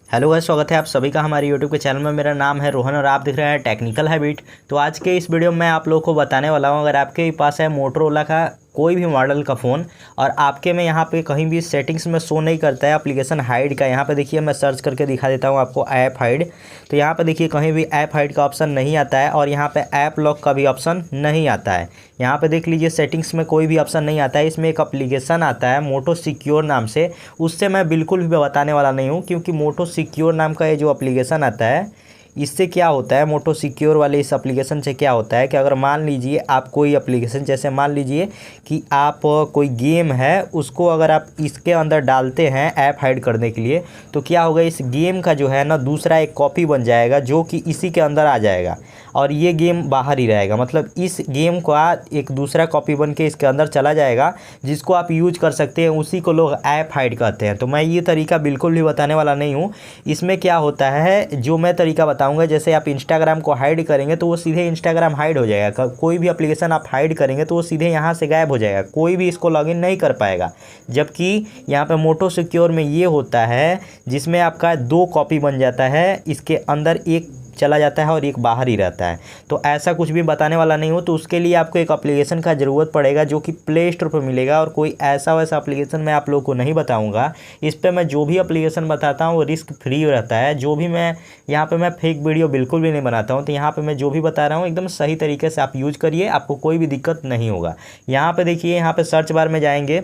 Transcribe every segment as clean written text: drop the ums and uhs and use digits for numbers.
Hello guys, स्वागत है आप सभी का हमारे यूट्यूब के चैनल में। मेरा नाम है रोहन और आप देख रहे हैं टेक्निकल हैबिट। तो आज के इस वीडियो में मैं आप लोगों को बताने वाला हूं, अगर आपके पास है मोटरोला का कोई भी मॉडल का फ़ोन और आपके में यहाँ पे कहीं भी सेटिंग्स में शो नहीं करता है एप्लीकेशन हाइड का। यहाँ पे देखिए, मैं सर्च करके दिखा देता हूँ आपको ऐप हाइड। तो यहाँ पे देखिए कहीं भी ऐप हाइड का ऑप्शन नहीं आता है और यहाँ पे ऐप लॉक का भी ऑप्शन नहीं आता है। यहाँ पे देख लीजिए, सेटिंग्स में कोई भी ऑप्शन नहीं आता है। इसमें एक एप्लीकेशन आता है मोटो सिक्योर नाम से, उससे मैं बिल्कुल भी बताने वाला नहीं हूँ, क्योंकि मोटो सिक्योर नाम का ये जो एप्लीकेशन आता है, इससे क्या होता है, मोटो सिक्योर वाले इस एप्लीकेशन से क्या होता है कि अगर मान लीजिए आप कोई एप्लीकेशन, जैसे मान लीजिए कि आप कोई गेम है उसको अगर आप इसके अंदर डालते हैं ऐप हाइड करने के लिए, तो क्या होगा, इस गेम का जो है ना दूसरा एक कॉपी बन जाएगा जो कि इसी के अंदर आ जाएगा और ये गेम बाहर ही रहेगा। मतलब इस गेम का एक दूसरा कॉपी बन के इसके अंदर चला जाएगा जिसको आप यूज कर सकते हैं, उसी को लोग ऐप हाइड कहते हैं। तो मैं ये तरीका बिल्कुल भी बताने वाला नहीं हूँ। इसमें क्या होता है, जो मैं तरीका बताऊंगा, जैसे आप इंस्टाग्राम को हाइड करेंगे तो वो सीधे इंस्टाग्राम हाइड हो जाएगा। कोई भी एप्लीकेशन आप हाइड करेंगे तो वो सीधे यहाँ से गायब हो जाएगा, कोई भी इसको लॉगिन नहीं कर पाएगा। जबकि यहाँ पे मोटो सिक्योर में ये होता है जिसमें आपका दो कॉपी बन जाता है, इसके अंदर एक चला जाता है और एक बाहर ही रहता है। तो ऐसा कुछ भी बताने वाला नहीं हूँ। तो उसके लिए आपको एक एप्लीकेशन का ज़रूरत पड़ेगा जो कि प्ले स्टोर पर मिलेगा, और कोई ऐसा वैसा एप्लीकेशन मैं आप लोगों को नहीं बताऊंगा। इस पर मैं जो भी एप्लीकेशन बताता हूँ वो रिस्क फ्री रहता है। जो भी मैं यहाँ पे मैं फेक वीडियो बिल्कुल भी नहीं बनाता हूँ। तो यहाँ पर मैं जो भी बता रहा हूँ एकदम सही तरीके से आप यूज करिए, आपको कोई भी दिक्कत नहीं होगा। यहाँ पर देखिए, यहाँ पर सर्च बार में जाएंगे,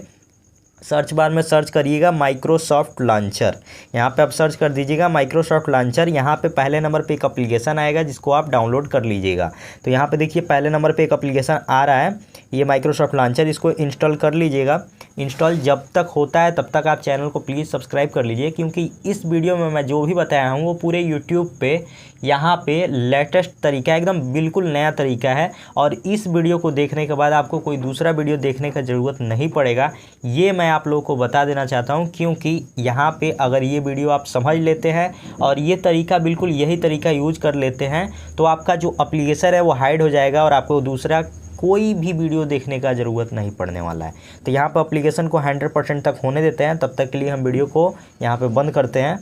सर्च बार में सर्च करिएगा माइक्रोसॉफ्ट लॉन्चर। यहाँ पे आप सर्च कर दीजिएगा माइक्रोसॉफ्ट लॉन्चर। यहाँ पे पहले नंबर पे एक एप्लीकेशन आएगा जिसको आप डाउनलोड कर लीजिएगा। तो यहाँ पे देखिए पहले नंबर पे एक एप्लीकेशन आ रहा है, ये माइक्रोसॉफ्ट लॉन्चर। इसको इंस्टॉल कर लीजिएगा। इंस्टॉल जब तक होता है तब तक आप चैनल को प्लीज़ सब्सक्राइब कर लीजिए, क्योंकि इस वीडियो में मैं जो भी बताया हूँ वो पूरे यूट्यूब पे यहाँ पे लेटेस्ट तरीका है, एकदम बिल्कुल नया तरीका है। और इस वीडियो को देखने के बाद आपको कोई दूसरा वीडियो देखने का ज़रूरत नहीं पड़ेगा, ये मैं आप लोगों को बता देना चाहता हूँ। क्योंकि यहाँ पे अगर ये वीडियो आप समझ लेते हैं और ये तरीका, बिल्कुल यही तरीका यूज कर लेते हैं, तो आपका जो एप्लीकेशन है वो हाइड हो जाएगा और आपको दूसरा कोई भी वीडियो देखने का ज़रूरत नहीं पड़ने वाला है। तो यहाँ पर एप्लीकेशन को 100% तक होने देते हैं, तब तक के लिए हम वीडियो को यहाँ पे बंद करते हैं।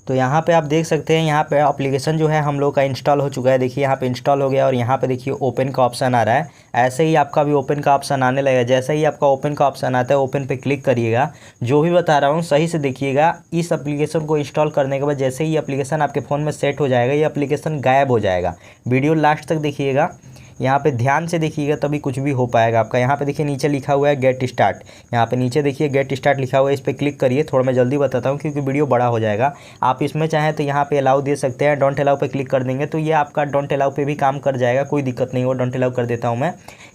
तो यहाँ पे आप देख सकते हैं, यहाँ पे एप्लीकेशन जो है हम लोग का इंस्टॉल हो चुका है। देखिए यहाँ पे इंस्टॉल हो गया और यहाँ पे देखिए ओपन का ऑप्शन आ रहा है। ऐसे ही आपका भी ओपन का ऑप्शन आने लगेगा। जैसे ही आपका ओपन का ऑप्शन आता है, ओपन पे क्लिक करिएगा। जो भी बता रहा हूँ सही से देखिएगा। इस एप्लीकेशन को इंस्टॉल करने के बाद जैसे ही एप्लीकेशन आपके फ़ोन में सेट हो जाएगा, ये एप्लीकेशन गायब हो जाएगा। वीडियो लास्ट तक देखिएगा, यहाँ पे ध्यान से देखिएगा, तभी कुछ भी हो पाएगा आपका। यहाँ पे देखिए नीचे लिखा हुआ है गेट स्टार्ट। यहाँ पे नीचे देखिए गेट स्टार्ट लिखा हुआ है, इस पर क्लिक करिए। थोड़ा मैं जल्दी बताता हूँ क्योंकि वीडियो बड़ा हो जाएगा। आप इसमें चाहें तो यहाँ पे अलाउ दे सकते हैं। डोंट अलाउ पे क्लिक कर देंगे तो ये आपका डोंट अलाउ पे भी काम कर जाएगा, कोई दिक्कत नहीं हो। डोंट अलाउ कर देता हूँ मैं।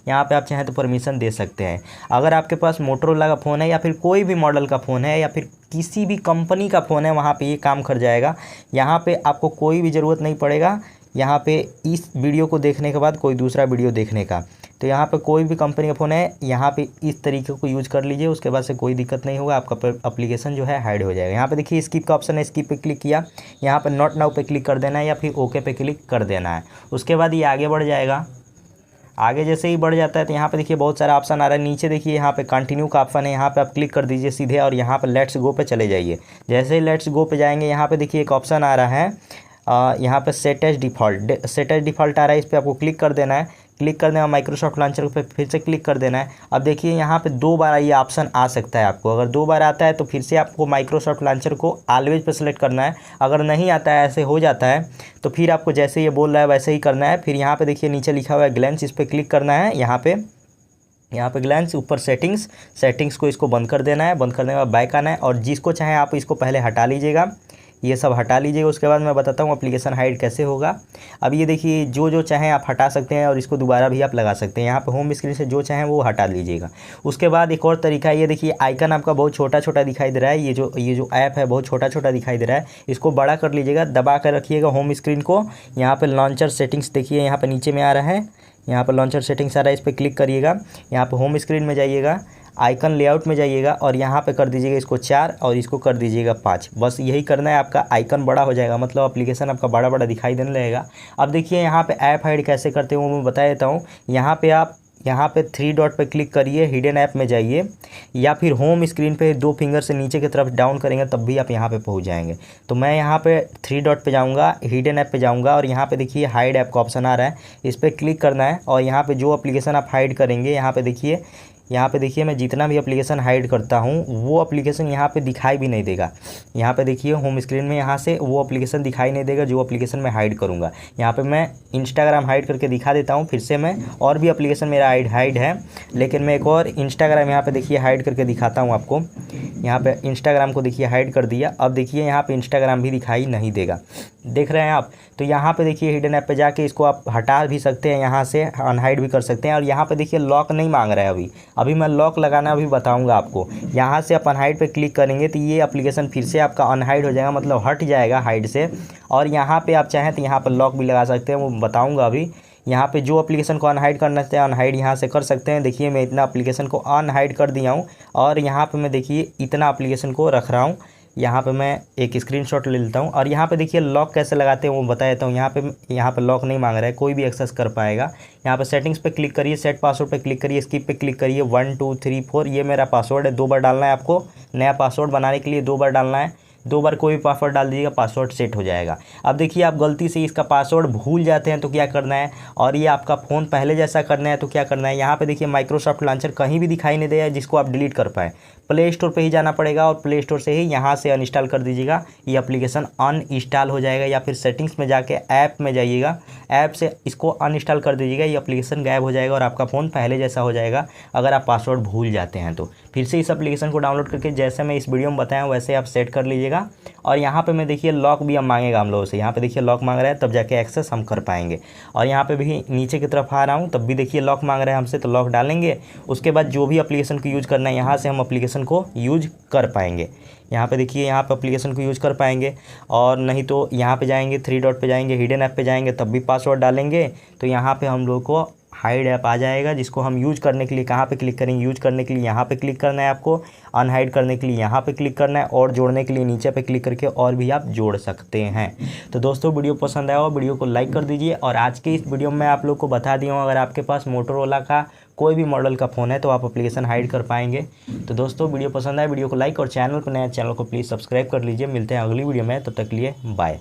यहाँ पर आप चाहें तो परमिशन दे सकते हैं। अगर आपके पास मोटरोला का फ़ोन है या फिर कोई भी मॉडल का फ़ोन है या फिर किसी भी कंपनी का फ़ोन है, वहाँ पर ये काम कर जाएगा। यहाँ पर आपको कोई भी ज़रूरत नहीं पड़ेगा यहाँ पे इस वीडियो को देखने के बाद कोई दूसरा वीडियो देखने का। तो यहाँ पे कोई भी कंपनी का फ़ोन है, यहाँ पे इस तरीके को यूज कर लीजिए, उसके बाद से कोई दिक्कत नहीं होगा, आपका एप्लीकेशन जो है हाइड हो जाएगा। यहाँ पे देखिए स्किप का ऑप्शन है, स्किप पे क्लिक किया, यहाँ पे नॉट नाउ पे क्लिक कर देना है या फिर ओके पे क्लिक कर देना है। उसके बाद ये आगे बढ़ जाएगा। आगे जैसे ही बढ़ जाता है तो यहाँ पे देखिए बहुत सारा ऑप्शन आ रहा है। नीचे देखिए यहाँ पे कंटिन्यू का ऑप्शन है, यहाँ पे आप क्लिक कर दीजिए सीधे और यहाँ पे लेट्स गो पे चले जाइए। जैसे ही लेट्स गो पे जाएंगे, यहाँ पे देखिए एक ऑप्शन आ रहा है, यहाँ पे सेट एज डिफ़ॉल्ट आ रहा है, इस पर आपको क्लिक कर देना है। क्लिक करने में माइक्रोसॉफ्ट लॉन्चर पे फिर से क्लिक कर देना है। अब देखिए यहाँ पे 2 बार ये ऑप्शन आ सकता है आपको। अगर 2 बार आता है तो फिर से आपको माइक्रोसॉफ्ट लॉन्चर को ऑलवेज पे सेलेक्ट करना है। अगर नहीं आता है, ऐसे हो जाता है, तो फिर आपको जैसे ये बोल रहा है वैसे ही करना है। फिर यहाँ पे देखिए नीचे लिखा हुआ है ग्लैंस, इस पर क्लिक करना है। यहाँ पे ग्लैंस, ऊपर सेटिंग्स को इसको बंद कर देना है। बंद करने के बाद बैक आना है और जिसको चाहे आप इसको पहले हटा लीजिएगा, ये सब हटा लीजिएगा। उसके बाद मैं बताता हूँ एप्लीकेशन हाइड कैसे होगा। अब ये देखिए जो चाहें आप हटा सकते हैं और इसको दोबारा भी आप लगा सकते हैं। यहाँ पे होम स्क्रीन से जो चाहें वो हटा लीजिएगा। उसके बाद एक और तरीका है, ये देखिए आइकन आपका बहुत छोटा छोटा दिखाई दे रहा है। ये जो ऐप है बहुत छोटा छोटा दिखाई दे रहा है, इसको बड़ा कर लीजिएगा, दबा कर रखिएगा होम स्क्रीन को। यहाँ पर लॉन्चर सेटिंग्स देखिए, यहाँ पर नीचे में आ रहा है, यहाँ पर लॉन्चर सेटिंग्स आ रहा है, इस पर क्लिक करिएगा। यहाँ पर होम स्क्रीन में जाइएगा, आइकन लेआउट में जाइएगा और यहाँ पे कर दीजिएगा इसको 4 और इसको कर दीजिएगा 5। बस यही करना है, आपका आइकन बड़ा हो जाएगा, मतलब एप्लीकेशन आपका बड़ा बड़ा दिखाई देने लगेगा। अब देखिए यहाँ पे ऐप हाइड कैसे करते हैं वो मैं बता देता हूँ। यहाँ पे आप यहाँ पे 3 डॉट पे क्लिक करिए, हिडन ऐप में जाइए, या फिर होम स्क्रीन पे 2 फिंगर से नीचे की तरफ डाउन करेंगे तब भी आप यहाँ पे पहुँच जाएंगे। तो मैं यहाँ पे 3 डॉट पे जाऊँगा, हिडन ऐप पे जाऊँगा और यहाँ पे देखिए हाइड ऐप का ऑप्शन आ रहा है, इस पर क्लिक करना है। और यहाँ पे जो एप्लीकेशन आप हाइड करेंगे यहाँ पे देखिए मैं जितना भी एप्लीकेशन हाइड करता हूँ वो एप्लीकेशन यहाँ पे दिखाई भी नहीं देगा। यहाँ पे देखिए होम स्क्रीन में यहाँ से वो एप्लीकेशन दिखाई नहीं देगा जो एप्लीकेशन मैं हाइड करूँगा। यहाँ पे मैं इंस्टाग्राम हाइड करके दिखा देता हूँ फिर से मैं, और भी एप्लीकेशन मेरा हाइड है, लेकिन मैं एक और इंस्टाग्राम यहाँ पे देखिए हाइड करके दिखाता हूँ आपको। यहाँ पे इंस्टाग्राम को देखिए हाइड कर दिया, अब देखिए यहाँ पे इंस्टाग्राम भी दिखाई नहीं देगा, देख रहे हैं आप। तो यहाँ पे देखिए हिडन ऐप पे जाके इसको आप हटा भी सकते हैं, यहाँ से अनहाइड भी कर सकते हैं। और यहाँ पे देखिए लॉक नहीं मांग रहा है अभी मैं लॉक लगाना भी बताऊंगा आपको। यहाँ से आप अनहाइड पे क्लिक करेंगे तो ये एप्लीकेशन फिर से आपका अनहाइड हो जाएगा, मतलब हट जाएगा हाइड से। और यहाँ पे आप चाहें तो यहाँ पर लॉक भी लगा सकते हैं, वो बताऊँगा अभी। यहाँ पे जो एप्लीकेशन को अनहाइड करना चाहते हैं अनहाइड यहाँ से कर सकते हैं। देखिए मैं इतना एप्लीकेशन को अनहाइड कर दिया हूँ और यहाँ पे मैं देखिए इतना एप्लीकेशन को रख रहा हूँ। यहाँ पे मैं एक स्क्रीनशॉट ले लेता हूँ और यहाँ पे देखिए लॉक कैसे लगाते हैं वो बता देता हूँ। यहाँ पे लॉक नहीं मांग रहा है, कोई भी एक्सेस कर पाएगा। यहाँ पे सेटिंग्स पे क्लिक करिए, सेट पासवर्ड पे क्लिक करिए, स्किप पे क्लिक करिए। 1 2 3 4 ये मेरा पासवर्ड है, 2 बार डालना है आपको। नया पासवर्ड बनाने के लिए 2 बार डालना है, 2 बार कोई भी पासवर्ड डाल दीजिएगा, पासवर्ड सेट हो जाएगा। अब देखिए आप गलती से इसका पासवर्ड भूल जाते हैं तो क्या करना है, और ये आपका फ़ोन पहले जैसा करना है तो क्या करना है। यहाँ पे देखिए माइक्रोसॉफ्ट लॉन्चर कहीं भी दिखाई नहीं देगा जिसको आप डिलीट कर पाए, प्ले स्टोर पे ही जाना पड़ेगा और प्ले स्टोर से ही यहाँ से अनइंस्टॉल कर दीजिएगा। ये एप्लीकेशन अनइंस्टॉल हो जाएगा, या फिर सेटिंग्स में जाके ऐप में जाइएगा, ऐप से इसको अनइंस्टॉल कर दीजिएगा। ये एप्लीकेशन गायब हो जाएगा और आपका फ़ोन पहले जैसा हो जाएगा अगर आप पासवर्ड भूल जाते हैं तो। फिर से इस एप्लीकेशन को डाउनलोड करके जैसे मैं इस वीडियो में बताया वैसे आप सेट कर लीजिएगा। और यहाँ पे मैं देखिए लॉक भी अब मांगेगा हम लोगों से, यहाँ पे देखिए लॉक मांग रहा है तब जाके एक्सेस हम कर पाएंगे। और यहाँ पे भी नीचे की तरफ आ रहा हूँ तब भी देखिए लॉक मांग रहा है हमसे, तो लॉक डालेंगे। उसके बाद जो भी एप्लीकेशन को यूज़ करना है यहाँ से हम एप्लीकेशन को यूज कर पाएंगे। यहाँ पे देखिए यहाँ पे एप्लीकेशन को यूज़ कर पाएंगे। और नहीं तो यहाँ पे जाएंगे, 3 डॉट पे जाएंगे, हिडन ऐप पे जाएंगे, तब भी पासवर्ड डालेंगे तो यहाँ पे हम लोग को हाइड ऐप आ जाएगा, जिसको हम यूज करने के लिए कहाँ पे क्लिक करेंगे। यूज करने के लिए यहाँ पे क्लिक करना है आपको, अनहाइड करने के लिए यहाँ पे क्लिक करना है, और जोड़ने के लिए नीचे पे क्लिक करके और भी आप जोड़ सकते हैं। तो दोस्तों वीडियो पसंद आया हो वीडियो को लाइक कर दीजिए। और आज के इस वीडियो में आप लोग को बता दिया हूँ अगर आपके पास मोटोरोला का कोई भी मॉडल का फ़ोन है तो आप एप्लीकेशन हाइड कर पाएंगे। तो दोस्तों वीडियो पसंद आए वीडियो को लाइक और चैनल पर नया चैनल को प्लीज़ सब्सक्राइब कर लीजिए। मिलते हैं अगली वीडियो में, तब तक के लिए बाय।